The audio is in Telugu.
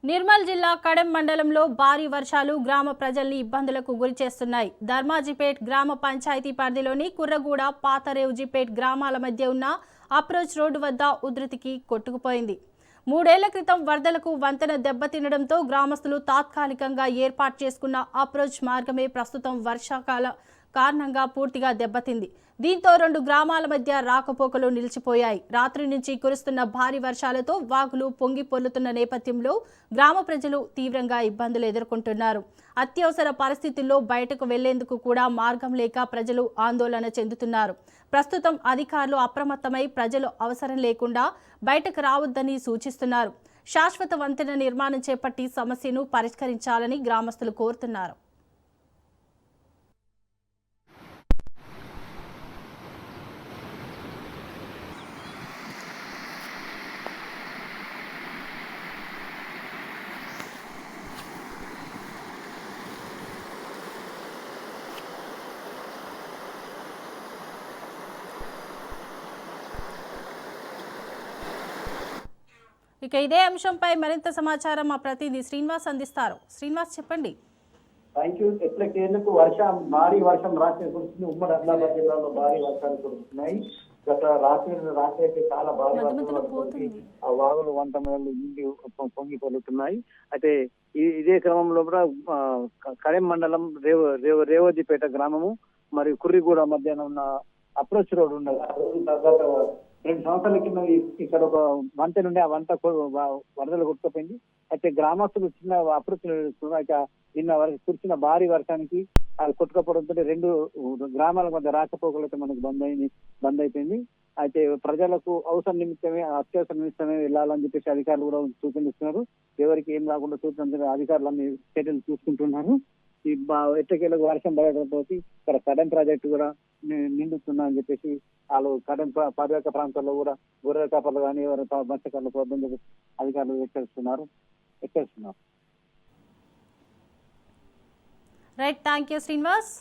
నిర్మల్ జిల్లా కడెం మండలంలో భారీ వర్షాలు గ్రామ ప్రజల్ని ఇబ్బందులకు గురిచేస్తున్నాయి. ధర్మాజిపేట్ గ్రామ పంచాయతీ పరిధిలోని కుర్రగూడ, పాతరేవుజిపేట్ గ్రామాల మధ్య ఉన్న అప్రోచ్ రోడ్డు వద్ద ఉధృతికి కొట్టుకుపోయింది. 3 ఏళ్ల క్రితం వరదలకు వంతెన దెబ్బతినడంతో గ్రామస్తులు తాత్కాలికంగా ఏర్పాటు చేసుకున్న అప్రోచ్ మార్గమే ప్రస్తుతం వర్షాకాల కారణంగా పూర్తిగా దెబ్బతింది. దీంతో 2 గ్రామాల మధ్య రాకపోకలు నిలిచిపోయాయి. రాత్రి నుంచి కురుస్తున్న భారీ వర్షాలతో వాగులు పొంగి పొర్లుతున్న నేపథ్యంలో గ్రామ ప్రజలు తీవ్రంగా ఇబ్బందులు ఎదుర్కొంటున్నారు. అత్యవసర పరిస్థితుల్లో బయటకు వెళ్లేందుకు కూడా మార్గం లేక ప్రజలు ఆందోళన చెందుతున్నారు. ప్రస్తుతం అధికారులు అప్రమత్తమై ప్రజలు అవసరం లేకుండా బయటకు రావద్దని సూచిస్తున్నారు. శాశ్వత వంతెన నిర్మాణం చేపట్టి సమస్యను పరిష్కరించాలని గ్రామస్తులు కోరుతున్నారు. ఇక ఇదే అంశంపై మరింత సమాచారం మా ప్రతినిధి శ్రీనివాస్ అందిస్తారు. శ్రీనివాస్, చెప్పండి. Thank you. ఎట్లకేందుకు భారీ వర్షం రాత్రి కురుస్తుంది. ఉమ్మడి ఆదిలాబాద్ జిల్లాలో భారీ వర్షాలు కురుస్తున్నాయి. గత రాత్రి అయితే చాలా భారీ వర్షం, ఆ వాగులు వంట మేళ్ళు ఇంటి పొంగి పొలుతున్నాయి. అయితే ఇదే క్రమంలో కూడా కడెం మండలం రేవోజిపేట గ్రామము మరియు కుర్రిగూడ మధ్యాహ్నం ఉన్న అప్రోచ్ రోడ్ ఉండదు. ఆ రోజు తర్వాత 2 సంవత్సరాల కింద ఇక్కడ ఒక వంతెన నుండి ఆ వంట వరదలు కొట్టుకుపోయింది. అయితే గ్రామస్తులు చిన్న అప్రోచ్ నిన్న వరకు కురిసిన భారీ వర్షానికి అది కొట్టుకపోవడంతో 2 గ్రామాల మధ్య రాకపోకలు అయితే మనకు బంద్ అయిపోయింది. అయితే ప్రజలకు అవసరం నిమిత్తమే, అత్యవసర నిమిత్తమే వెళ్ళాలని చెప్పేసి అధికారులు కూడా సూచనలు. ఎవరికి ఏం కాకుండా సూచన అధికారులు అన్ని చర్యలు చూసుకుంటున్నారు. ఈ ఎట్టకేలకు వర్షం పడకపోతే ఇక్కడ కడెం ప్రాజెక్టు కూడా నిండుతున్నా అని చెప్పేసి వాళ్ళు కడెం పరివాహక ప్రాంతాల్లో కూడా గొర్రెల కాపర్లు కానీ ఎవరు మత్స్యకారులు పోద్దని చెప్పేసి అధికారులు హెచ్చరిస్తున్నారు. Right, thank you Srinivas.